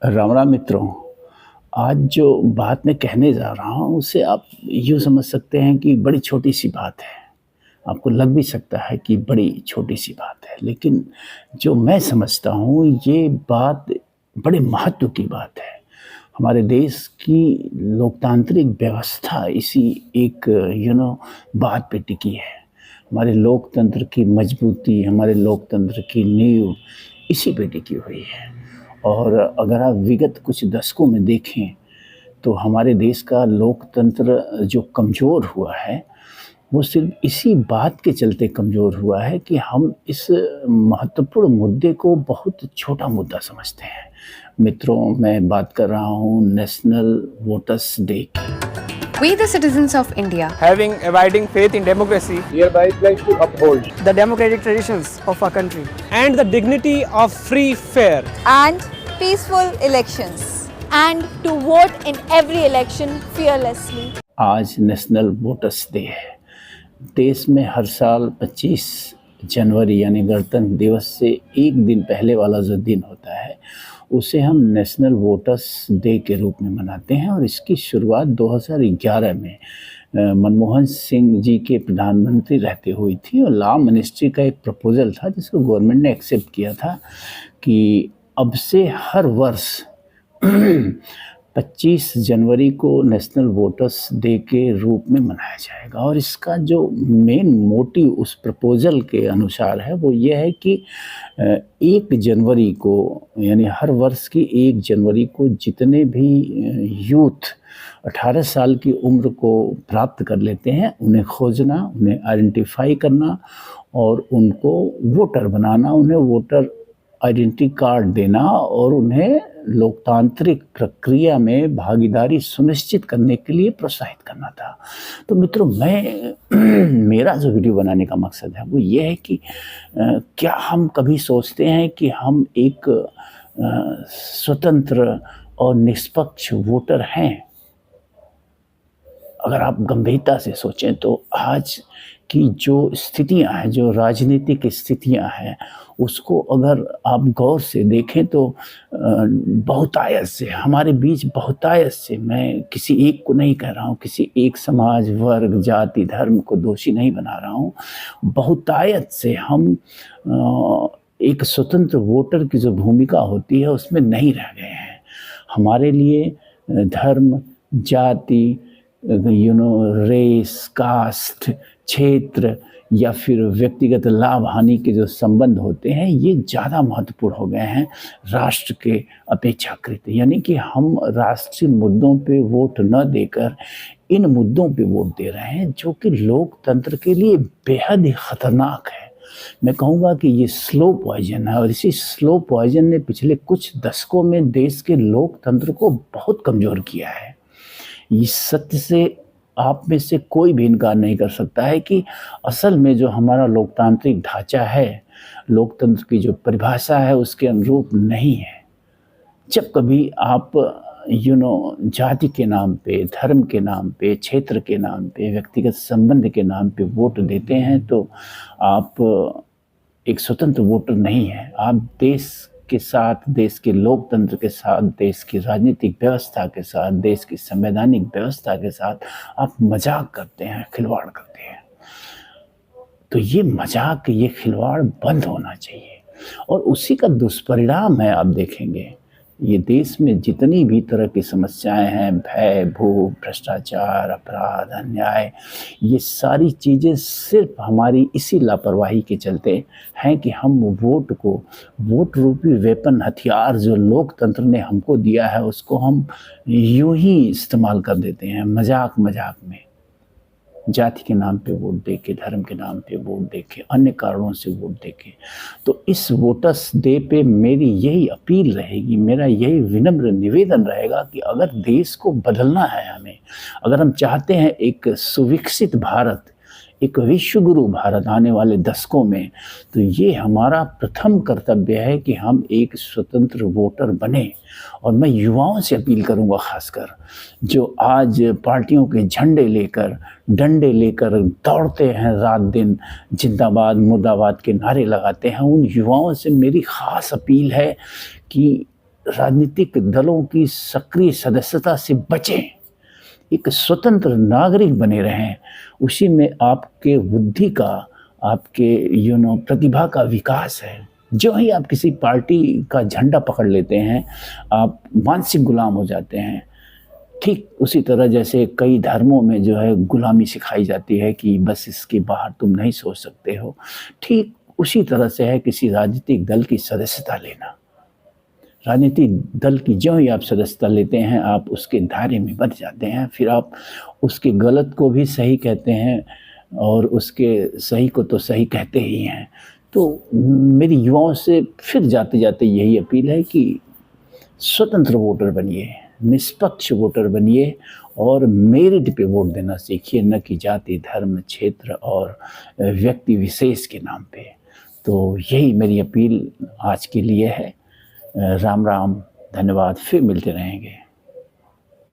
राम राम मित्रों। आज जो बात मैं कहने जा रहा हूँ उसे आप यूँ समझ सकते हैं कि बड़ी छोटी सी बात है। आपको लग भी सकता है कि बड़ी छोटी सी बात है, लेकिन जो मैं समझता हूँ ये बात बड़े महत्व की बात है। हमारे देश की लोकतांत्रिक व्यवस्था इसी एक बात पे टिकी है। हमारे लोकतंत्र की मजबूती, हमारे लोकतंत्र की नींव इसी पे टिकी हुई है। और अगर आप विगत कुछ दशकों में देखें तो हमारे देश का लोकतंत्र जो कमज़ोर हुआ है वो सिर्फ इसी बात के चलते कमज़ोर हुआ है कि हम इस महत्वपूर्ण मुद्दे को बहुत छोटा मुद्दा समझते हैं। मित्रों, मैं बात कर रहा हूँ नेशनल वोटर्स डे की। We, the citizens of India, having abiding faith in democracy, hereby pledge to uphold the democratic traditions of our country, and the dignity of free, fair, and peaceful elections, and to vote in every election fearlessly. आज national voters day है। देश में हर साल 25 जनवरी यानी गणतंत्र दिवस से एक दिन पहले वाला जो दिन होता है उसे हम नेशनल वोटर्स डे के रूप में मनाते हैं। और इसकी शुरुआत 2011 में मनमोहन सिंह जी के प्रधानमंत्री रहते हुई थी और लॉ मिनिस्ट्री का एक प्रपोजल था जिसको गवर्नमेंट ने एक्सेप्ट किया था कि अब से हर वर्ष 25 जनवरी को नेशनल वोटर्स डे के रूप में मनाया जाएगा। और इसका जो मेन मोटिव उस प्रपोजल के अनुसार है वो ये है कि 1 जनवरी को यानी हर वर्ष की 1 जनवरी को जितने भी यूथ 18 साल की उम्र को प्राप्त कर लेते हैं उन्हें खोजना, उन्हें आइडेंटिफाई करना और उनको वोटर बनाना, उन्हें वोटर आइडेंटिटी कार्ड देना और उन्हें लोकतांत्रिक प्रक्रिया में भागीदारी सुनिश्चित करने के लिए प्रोत्साहित करना था। तो मित्रों, मेरा जो वीडियो बनाने का मकसद है वो ये है कि क्या हम कभी सोचते हैं कि हम एक स्वतंत्र और निष्पक्ष वोटर हैं? अगर आप गंभीरता से सोचें तो आज की जो स्थितियां हैं, जो राजनीतिक स्थितियां हैं, उसको अगर आप गौर से देखें तो बहुतायत से हमारे बीच बहुतायत से, मैं किसी एक को नहीं कह रहा हूँ, किसी एक समाज, वर्ग, जाति, धर्म को दोषी नहीं बना रहा हूँ, बहुतायत से हम एक स्वतंत्र वोटर की जो भूमिका होती है उसमें नहीं रह गए हैं। हमारे लिए धर्म, जाति, रेस, कास्ट, क्षेत्र या फिर व्यक्तिगत लाभ हानि के जो संबंध होते हैं ये ज़्यादा महत्वपूर्ण हो गए हैं राष्ट्र के अपेक्षाकृत। यानी कि हम राष्ट्रीय मुद्दों पे वोट न देकर इन मुद्दों पे वोट दे रहे हैं जो कि लोकतंत्र के लिए बेहद ही खतरनाक है। मैं कहूँगा कि ये स्लो पॉइजन है और इसी स्लो पॉइजन ने पिछले कुछ दशकों में देश के लोकतंत्र को बहुत कमज़ोर किया है। इस सत्य से आप में से कोई भी इनकार नहीं कर सकता है कि असल में जो हमारा लोकतांत्रिक ढांचा है, लोकतंत्र की जो परिभाषा है उसके अनुरूप नहीं है। जब कभी आप जाति के नाम पे, धर्म के नाम पे, क्षेत्र के नाम पे, व्यक्तिगत संबंध के नाम पे वोट देते हैं तो आप एक स्वतंत्र वोटर नहीं हैं। आप देश के साथ, देश के लोकतंत्र के साथ, देश की राजनीतिक व्यवस्था के साथ, देश की संवैधानिक व्यवस्था के साथ आप मजाक करते हैं, खिलवाड़ करते हैं। तो ये मजाक, ये खिलवाड़ बंद होना चाहिए। और उसी का दुष्परिणाम है, आप देखेंगे ये देश में जितनी भी तरह की समस्याएं हैं, भय, भूख, भ्रष्टाचार, अपराध, अन्याय, ये सारी चीज़ें सिर्फ हमारी इसी लापरवाही के चलते हैं कि हम वोट रूपी वेपन, हथियार जो लोकतंत्र ने हमको दिया है उसको हम यूं ही इस्तेमाल कर देते हैं मजाक में। जाति के नाम पे वोट देके, धर्म के नाम पे वोट देके, अन्य कारणों से वोट देके। तो इस वोटर्स डे पे मेरी यही अपील रहेगी, मेरा यही विनम्र निवेदन रहेगा कि अगर देश को बदलना है हमें, अगर हम चाहते हैं एक सुविकसित भारत, एक विश्वगुरु भारत आने वाले दशकों में, तो ये हमारा प्रथम कर्तव्य है कि हम एक स्वतंत्र वोटर बने। और मैं युवाओं से अपील करूंगा, खासकर जो आज पार्टियों के झंडे लेकर, डंडे लेकर दौड़ते हैं, रात दिन जिंदाबाद मुर्दाबाद के नारे लगाते हैं, उन युवाओं से मेरी ख़ास अपील है कि राजनीतिक दलों की सक्रिय सदस्यता से बचें, एक स्वतंत्र नागरिक बने रहें। उसी में आपके बुद्धि का, आपके प्रतिभा का विकास है। जो ही आप किसी पार्टी का झंडा पकड़ लेते हैं, आप मानसिक गुलाम हो जाते हैं। ठीक उसी तरह जैसे कई धर्मों में जो है गुलामी सिखाई जाती है कि बस इसके बाहर तुम नहीं सोच सकते हो, ठीक उसी तरह से है किसी राजनीतिक दल की सदस्यता लेना। राजनीतिक दल की जो ही आप सदस्यता लेते हैं, आप उसके दायरे में बंध जाते हैं। फिर आप उसके गलत को भी सही कहते हैं और उसके सही को तो सही कहते ही हैं। तो मेरी युवाओं से फिर जाते जाते यही अपील है कि स्वतंत्र वोटर बनिए, निष्पक्ष वोटर बनिए और मेरिट पे वोट देना सीखिए, न कि जाति, धर्म, क्षेत्र और व्यक्ति विशेष के नाम पे। तो यही मेरी अपील आज के लिए है। राम राम, धन्यवाद, फिर मिलते रहेंगे।